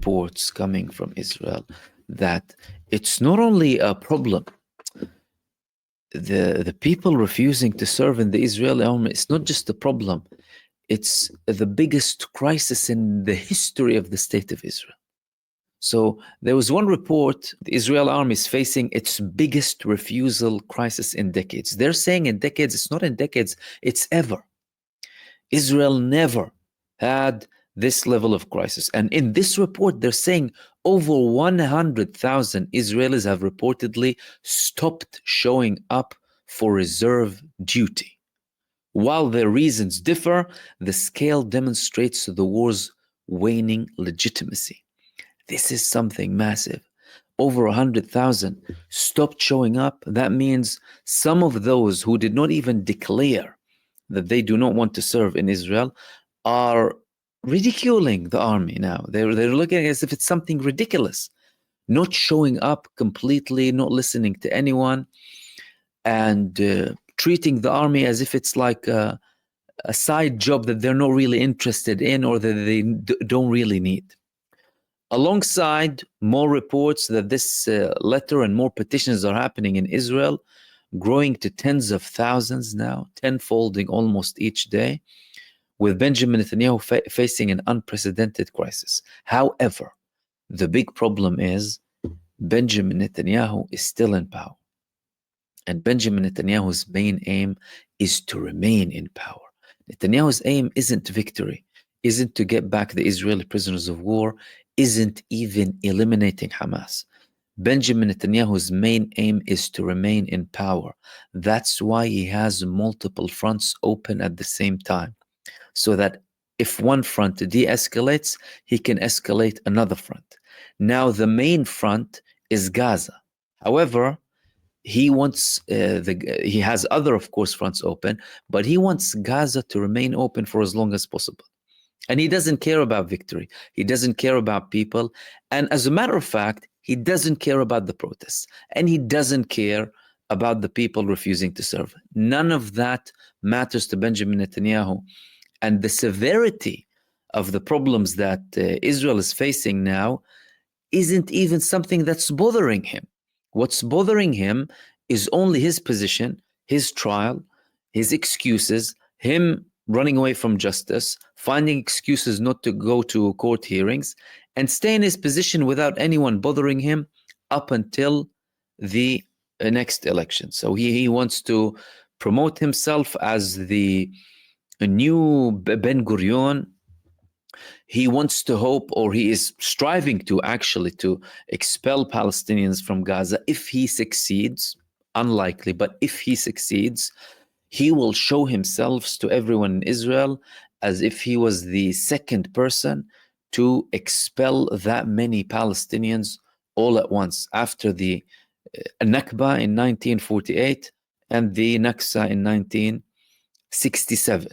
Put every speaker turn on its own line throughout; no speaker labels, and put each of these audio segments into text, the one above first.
reports coming from Israel that it's not only a problem, the people refusing to serve in the Israeli army, it's not just a problem, it's the biggest crisis in the history of the state of Israel. So there was one report, the Israel army is facing its biggest refusal crisis in decades. They're saying in decades, it's not in decades, it's ever. Israel never had this level of crisis. And in this report, they're saying over 100,000 Israelis have reportedly stopped showing up for reserve duty. While their reasons differ, the scale demonstrates the war's waning legitimacy. This is something massive. Over 100,000 stopped showing up. That means some of those who did not even declare that they do not want to serve in Israel are ridiculing the army now. They're looking at it as if it's something ridiculous. Not showing up completely, not listening to anyone, and treating the army as if it's like a side job that they're not really interested in or that they don't really need. Alongside more reports that this letter and more petitions are happening in Israel, growing to tens of thousands now, tenfolding almost each day, with Benjamin Netanyahu facing an unprecedented crisis. However, the big problem is Benjamin Netanyahu is still in power. And Benjamin Netanyahu's main aim is to remain in power. Netanyahu's aim isn't victory, isn't to get back the Israeli prisoners of war, isn't even eliminating Hamas. Benjamin Netanyahu's main aim is to remain in power. That's why he has multiple fronts open at the same time, so that if one front de-escalates, he can escalate another front. Now, the main front is Gaza. However, he wants he has other, of course, fronts open, but he wants Gaza to remain open for as long as possible. And he doesn't care about victory. He doesn't care about people. And as a matter of fact, he doesn't care about the protests. And he doesn't care about the people refusing to serve. None of that matters to Benjamin Netanyahu. And the severity of the problems that Israel is facing now isn't even something that's bothering him. What's bothering him is only his position, his trial, his excuses, him running away from justice, finding excuses not to go to court hearings, and stay in his position without anyone bothering him up until the next election. So he wants to promote himself as the new Ben Gurion. He wants to hope, or he is striving to actually to expel Palestinians from Gaza. If he succeeds, unlikely, but if he succeeds, he will show himself to everyone in Israel as if he was the second person to expel that many Palestinians all at once, after the Nakba in 1948 and the Naksa in 1967,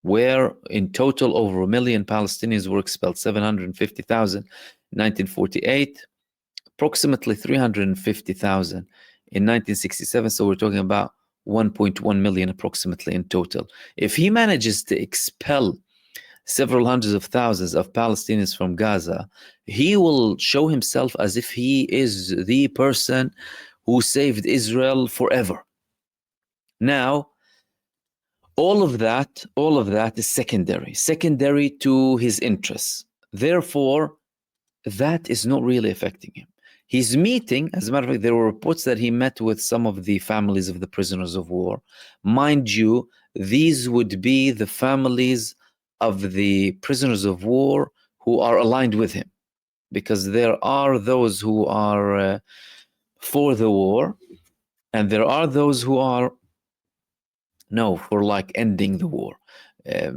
where in total over 1 million Palestinians were expelled, 750,000 in 1948, approximately 350,000 in 1967. So we're talking about 1.1 million approximately in total. If he manages to expel several hundreds of thousands of Palestinians from Gaza, he will show himself as if he is the person who saved Israel forever. Now, all of that is secondary to his interests. Therefore, that is not really affecting him. He's meeting, as a matter of fact, there were reports that he met with some of the families of the prisoners of war. Mind you, these would be the families of the prisoners of war who are aligned with him, because there are those who are for the war, and there are those who are for like ending the war.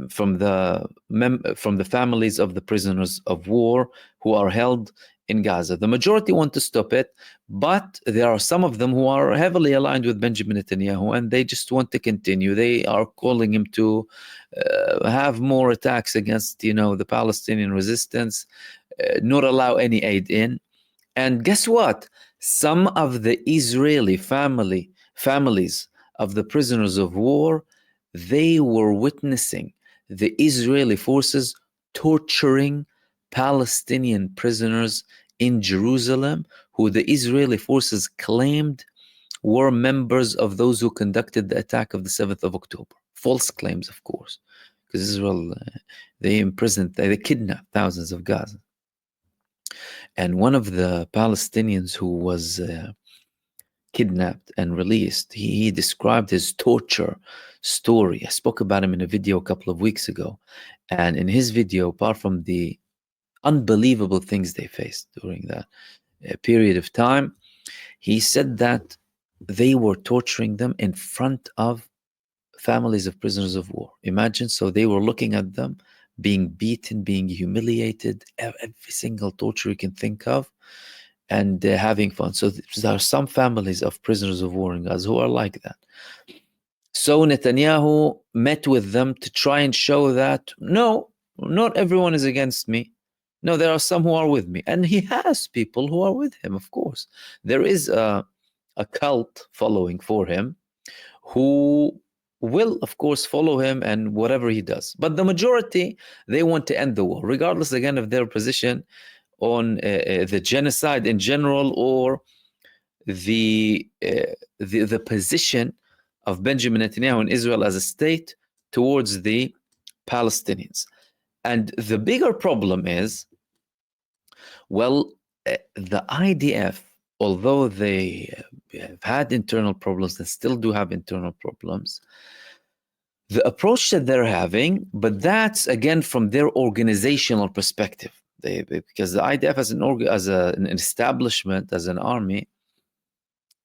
From the families of the prisoners of war who are held in Gaza. The majority want to stop it, but there are some of them who are heavily aligned with Benjamin Netanyahu, and they just want to continue. They are calling him to have more attacks against, the Palestinian resistance, not allow any aid in. And guess what? Some of the Israeli families of the prisoners of war, they were witnessing the Israeli forces torturing Palestinian prisoners in Jerusalem who the Israeli forces claimed were members of those who conducted the attack of the 7th of October. False claims, of course, because Israel, they imprisoned, they kidnapped thousands of Gazans. And one of the Palestinians who was kidnapped and released, he described his torture story. I spoke about him in a video a couple of weeks ago. And in his video, apart from the unbelievable things they faced during that period of time, he said that they were torturing them in front of families of prisoners of war. Imagine, so they were looking at them being beaten, being humiliated, every single torture you can think of, and having fun. So there are some families of prisoners of war in Gaza who are like that. So Netanyahu met with them to try and show that, no, not everyone is against me. No, there are some who are with me. And he has people who are with him, of course. There is a cult following for him who will, of course, follow him and whatever he does. But the majority, they want to end the war, regardless, again, of their position on the genocide in general or the position of Benjamin Netanyahu in Israel as a state towards the Palestinians. And the bigger problem is, well, the IDF, although they have had internal problems and still do have internal problems, the approach that they're having, but that's again from their organizational perspective. Because the IDF as an establishment, as an army,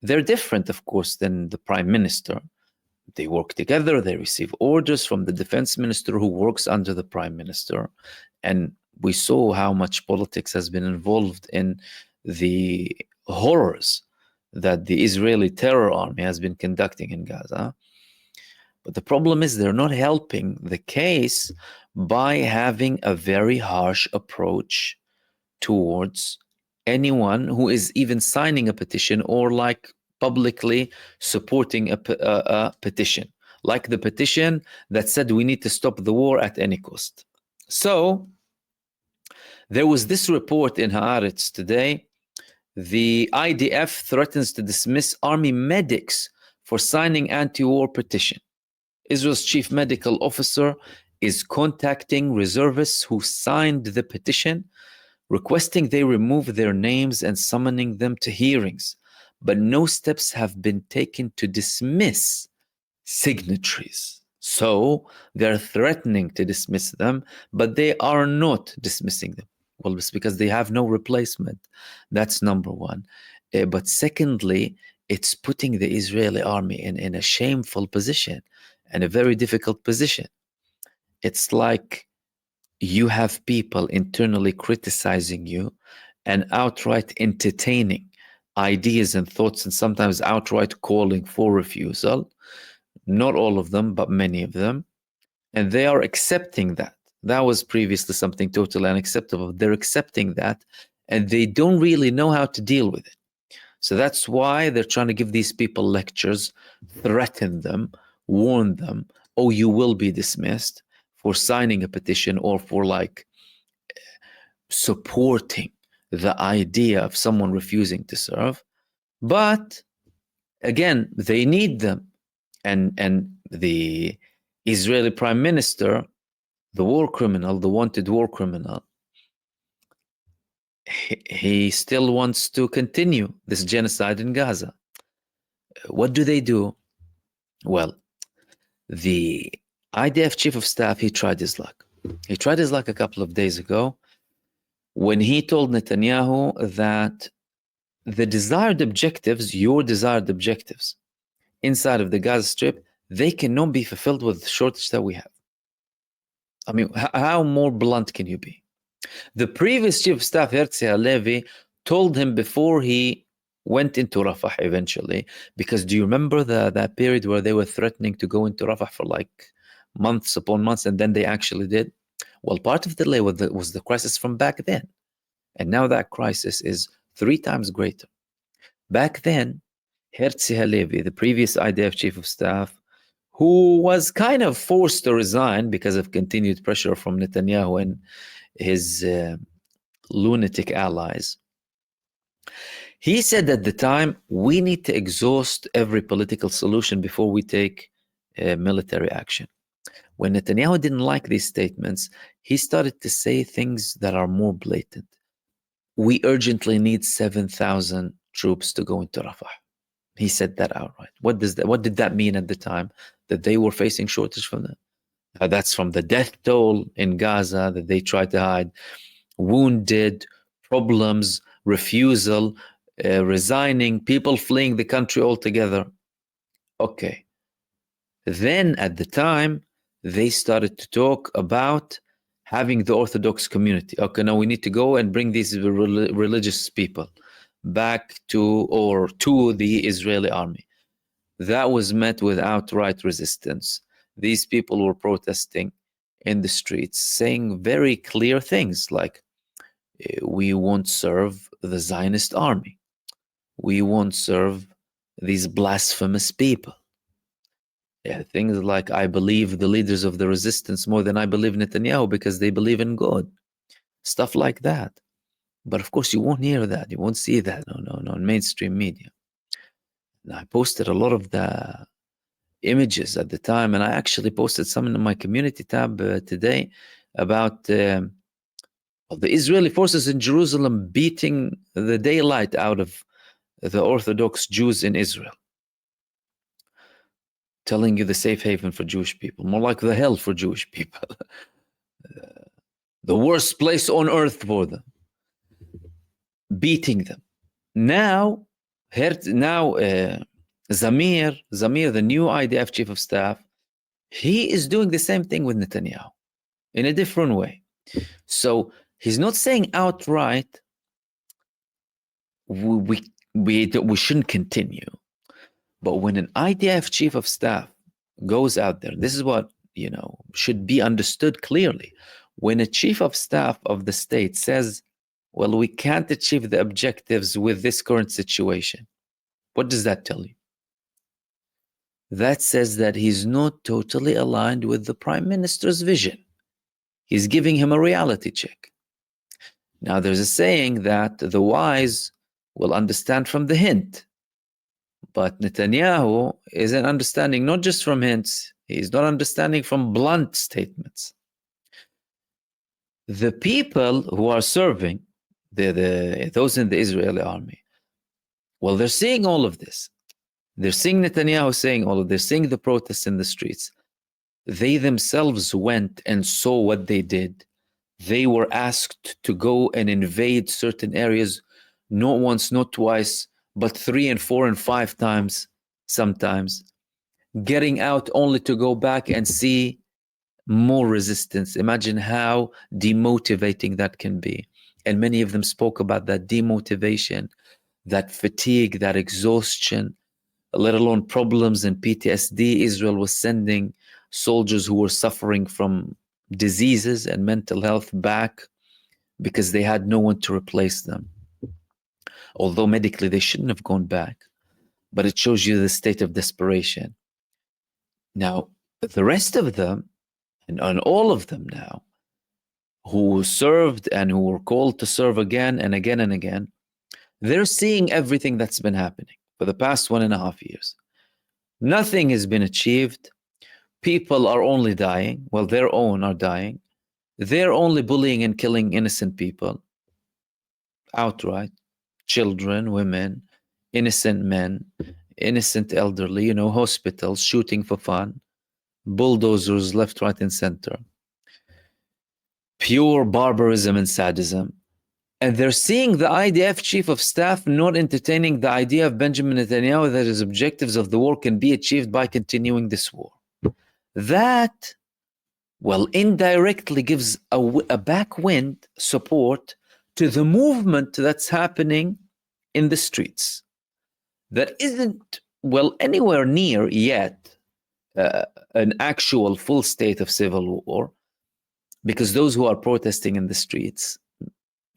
they're different, of course, than the prime minister. They work together, they receive orders from the defense minister who works under the prime minister. And we saw how much politics has been involved in the horrors that the Israeli terror army has been conducting in Gaza. But the problem is they're not helping the case by having a very harsh approach towards anyone who is even signing a petition or like publicly supporting a petition, like the petition that said we need to stop the war at any cost. So there was this report in Haaretz today. The IDF threatens to dismiss army medics for signing anti-war petition. Israel's chief medical officer is contacting reservists who signed the petition, requesting they remove their names and summoning them to hearings. But no steps have been taken to dismiss signatories. So they're threatening to dismiss them, but they are not dismissing them. Well, it's because they have no replacement. That's number one. But secondly, it's putting the Israeli army in a shameful position and a very difficult position. It's like you have people internally criticizing you and outright entertaining ideas and thoughts and sometimes outright calling for refusal. Not all of them, but many of them. And they are accepting that. That was previously something totally unacceptable. They're accepting that and they don't really know how to deal with it. So that's why they're trying to give these people lectures, threaten them, warn them, oh, you will be dismissed for signing a petition or for like supporting the idea of someone refusing to serve. But again, they need them. And the Israeli prime minister, the war criminal, the wanted war criminal, he still wants to continue this genocide in Gaza. What do? Well, the IDF chief of staff, he tried his luck. He tried his luck a couple of days ago when he told Netanyahu that the desired objectives, your desired objectives inside of the Gaza Strip, they cannot be fulfilled with the shortage that we have. I mean, how more blunt can you be? The previous chief of staff, Herzi Halevi, told him before he went into Rafah eventually, because do you remember that period where they were threatening to go into Rafah for like months upon months, and then they actually did? Well, part of the delay was the crisis from back then. And now that crisis is 3 times greater. Back then, Herzi Halevi, the previous IDF chief of staff, who was kind of forced to resign because of continued pressure from Netanyahu and his lunatic allies. He said at the time, we need to exhaust every political solution before we take military action. When Netanyahu didn't like these statements, he started to say things that are more blatant. We urgently need 7,000 troops to go into Rafah. He said that outright. What did that mean at the time? That they were facing shortage from them? That's from the death toll in Gaza that they tried to hide, wounded, problems, refusal, resigning, people fleeing the country altogether. Okay. Then at the time, they started to talk about having the Orthodox community. Okay, now we need to go and bring these religious people back to the Israeli army. That was met with outright resistance. These people were protesting in the streets, saying very clear things like, we won't serve the Zionist army. We won't serve these blasphemous people. Yeah, things like, I believe the leaders of the resistance more than I believe Netanyahu because they believe in God. Stuff like that. But of course, you won't hear that. You won't see that. No, in mainstream media. And I posted a lot of the images at the time, and I actually posted some in my community tab today about the Israeli forces in Jerusalem beating the daylight out of the Orthodox Jews in Israel, telling you the safe haven for Jewish people, more like the hell for Jewish people, the worst place on earth for them, beating them. Now, Zamir, the new IDF chief of staff, he is doing the same thing with Netanyahu in a different way. So he's not saying outright, we shouldn't continue. But when an IDF chief of staff goes out there, this is what, should be understood clearly. When a chief of staff of the state says, well, we can't achieve the objectives with this current situation, what does that tell you? That says that he's not totally aligned with the prime minister's vision. He's giving him a reality check. Now, there's a saying that the wise will understand from the hint. But Netanyahu isn't understanding not just from hints, he's not understanding from blunt statements. The people who are serving, those in the Israeli army, well, they're seeing all of this. They're seeing Netanyahu saying all of this, seeing the protests in the streets. They themselves went and saw what they did. They were asked to go and invade certain areas, not once, not twice, but 3 and 4 and 5 times sometimes, getting out only to go back and see more resistance. Imagine how demotivating that can be. And many of them spoke about that demotivation, that fatigue, that exhaustion, let alone problems and PTSD. Israel was sending soldiers who were suffering from diseases and mental health back because they had no one to replace them. Although medically they shouldn't have gone back, but it shows you the state of desperation. Now, the rest of them, and all of them now, who served and who were called to serve again and again and again, they're seeing everything that's been happening for the past 1.5 years. Nothing has been achieved. People are only dying. Well, their own are dying. They're only bullying and killing innocent people outright. Children, women, innocent men, innocent elderly, hospitals, shooting for fun, bulldozers left, right, and center. Pure barbarism and sadism. And they're seeing the IDF chief of staff not entertaining the idea of Benjamin Netanyahu that his objectives of the war can be achieved by continuing this war. That, well, indirectly gives a backwind support to the movement that's happening in the streets. That isn't, well, anywhere near yet an actual full state of civil war, because those who are protesting in the streets,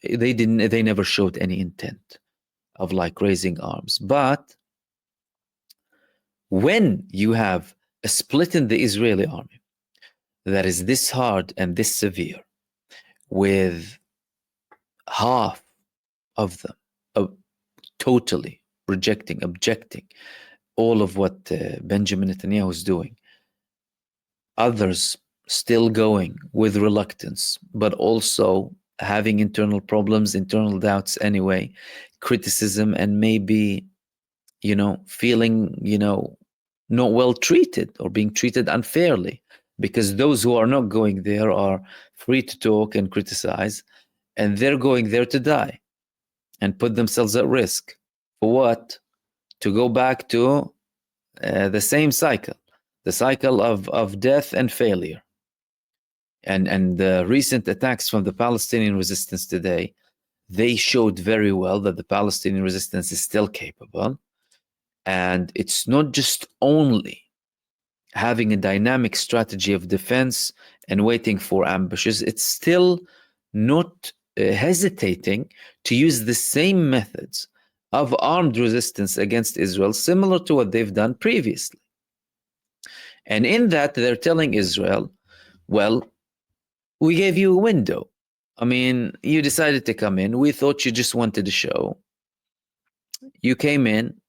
they never showed any intent of like raising arms. But when you have a split in the Israeli army that is this hard and this severe, with half of them totally rejecting, objecting all of what Benjamin Netanyahu is doing. Others still going with reluctance, but also having internal problems, internal doubts anyway, criticism, and maybe, feeling, not well treated or being treated unfairly, because those who are not going there are free to talk and criticize, and they're going there to die and put themselves at risk. For what? To go back to the same cycle, the cycle of death and failure. And the recent attacks from the Palestinian resistance today, they showed very well that the Palestinian resistance is still capable. And it's not just only having a dynamic strategy of defense and waiting for ambushes, it's still not hesitating to use the same methods of armed resistance against Israel, similar to what they've done previously. And in that, they're telling Israel, well, we gave you a window. I mean, you decided to come in. We thought you just wanted a show. You came in.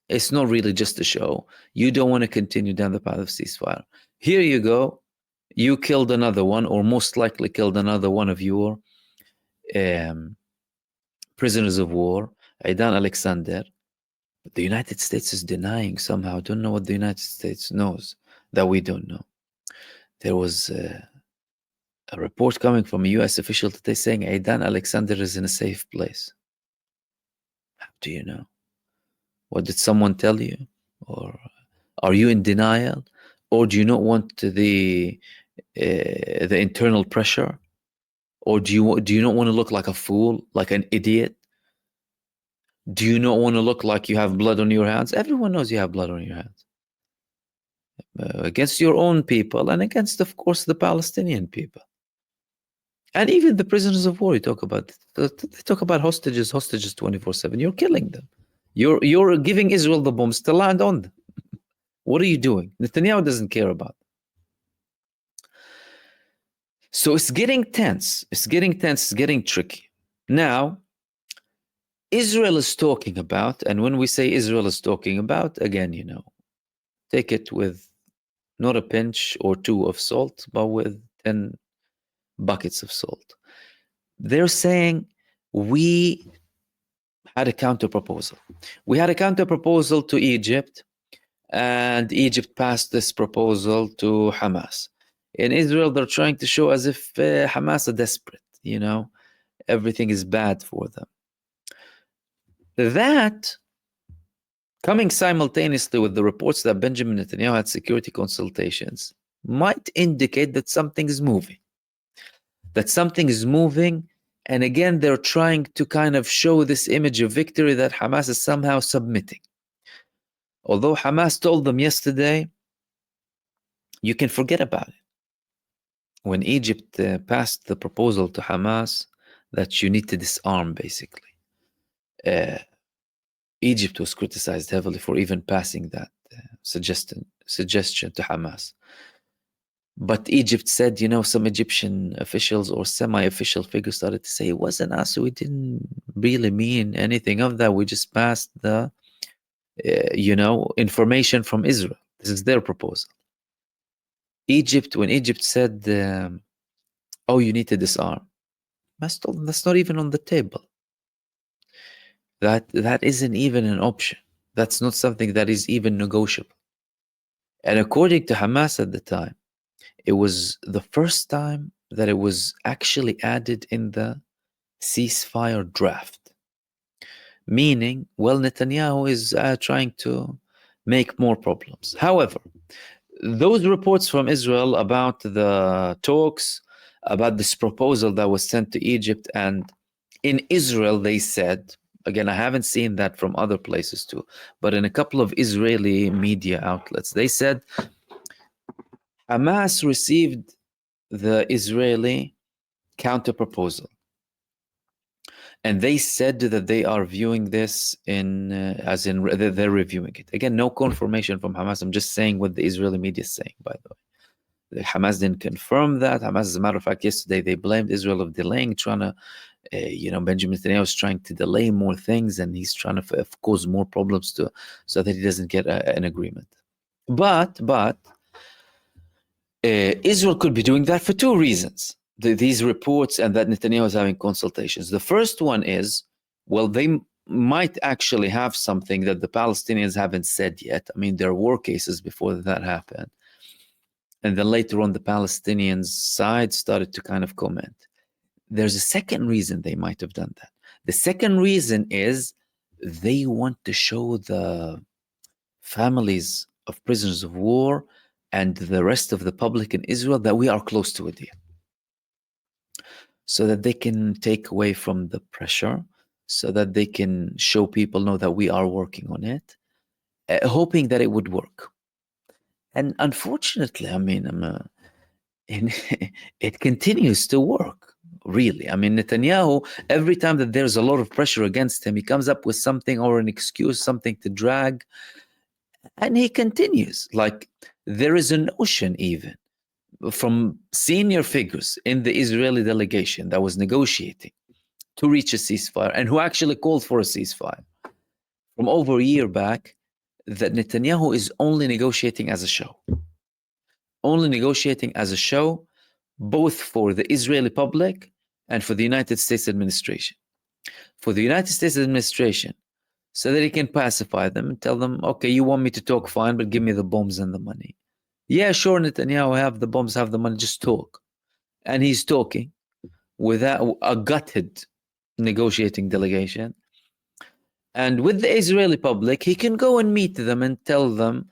It's not really just a show. You don't want to continue down the path of ceasefire. Here you go. You killed another one, or most likely killed another one of your prisoners of war, Aidan Alexander. But the United States is denying somehow. I don't know what the United States knows that we don't know. There was a report coming from a U.S. official today saying Aidan Alexander is in a safe place. How do you know? What did someone tell you? Or are you in denial? Or do you not want the internal pressure? Or do you not want to look like a fool, like an idiot? Do you not want to look like you have blood on your hands? Everyone knows you have blood on your hands. Against your own people and against, of course, the Palestinian people. And even the prisoners of war you talk about. They talk about hostages 24/7. You're killing them. You're giving Israel the bombs to land on them. What are you doing? Netanyahu doesn't care about them. So it's getting tense. It's getting tricky. Now, Israel is talking about, and when we say Israel is talking about, again, take it with not a pinch or two of salt, but with 10 buckets of salt. They're saying we had a counter proposal. We had a counter proposal to Egypt, and Egypt passed this proposal to Hamas. In Israel, they're trying to show as if Hamas are desperate, everything is bad for them. That, coming simultaneously with the reports that Benjamin Netanyahu had security consultations, might indicate that something is moving. And again, they're trying to kind of show this image of victory that Hamas is somehow submitting. Although Hamas told them yesterday, you can forget about it. When Egypt passed the proposal to Hamas that you need to disarm, basically. Egypt was criticized heavily for even passing that suggestion to Hamas. But Egypt said, some Egyptian officials or semi-official figures started to say, it wasn't us. We didn't really mean anything of that. We just passed the, information from Israel. This is their proposal. When Egypt said, you need to disarm, Hamas told them that's not even on the table. That isn't even an option. That's not something that is even negotiable. And according to Hamas at the time, it was the first time that it was actually added in the ceasefire draft. Meaning, Netanyahu is trying to make more problems. However, those reports from Israel about the talks, about this proposal that was sent to Egypt, and in Israel they said, again, I haven't seen that from other places too, but in a couple of Israeli media outlets, they said Hamas received the Israeli counter proposal, and they said that they are viewing this they're reviewing it. Again, no confirmation from Hamas. I'm just saying what the Israeli media is saying, by the way. Hamas didn't confirm that. Hamas, as a matter of fact, yesterday they blamed Israel of delaying, trying to Benjamin Netanyahu is trying to delay more things, and he's trying to cause more problems so that he doesn't get an agreement. But Israel could be doing that for two reasons. These reports and that Netanyahu is having consultations. The first one is, well, they might actually have something that the Palestinians haven't said yet. I mean, there were cases before that happened. And then later on, the Palestinian side started to kind of comment. There's a second reason they might have done that. The second reason is they want to show the families of prisoners of war and the rest of the public in Israel that we are close to a deal, so that they can take away from the pressure, so that they can show people know that we are working on it, hoping that it would work. And unfortunately, I mean, it continues to work, really. I mean, Netanyahu, every time that there's a lot of pressure against him, he comes up with something or an excuse, something to drag, and he continues. Like, there is a notion even from senior figures in the Israeli delegation that was negotiating to reach a ceasefire and who actually called for a ceasefire from over a year back, that Netanyahu is only negotiating as a show. Only negotiating as a show, both for the Israeli public and for the United States administration. For the United States administration, so that he can pacify them and tell them, okay, you want me to talk, fine, but give me the bombs and the money. Yeah, sure, Netanyahu, have the bombs, have the money, just talk. And he's talking without a gutted negotiating delegation. And with the Israeli public, he can go and meet them and tell them,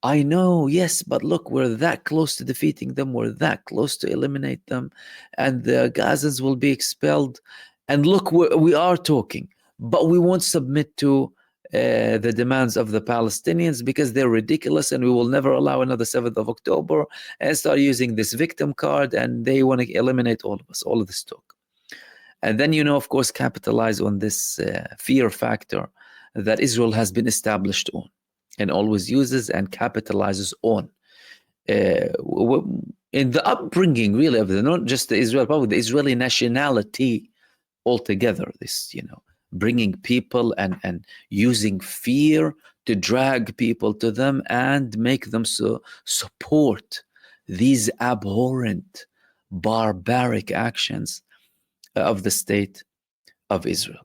I know, yes, but look, we're that close to defeating them. We're that close to eliminate them. And the Gazans will be expelled. And look, we are talking, but we won't submit to the demands of the Palestinians because they're ridiculous, and we will never allow another 7th of October and start using this victim card, and they want to eliminate all of us, all of this talk. And then, of course, capitalize on this fear factor that Israel has been established on and always uses and capitalizes on. In the upbringing, really, of not just the Israeli public, the Israeli nationality altogether, this, bringing people and using fear to drag people to them and make them support these abhorrent, barbaric actions of the state of Israel.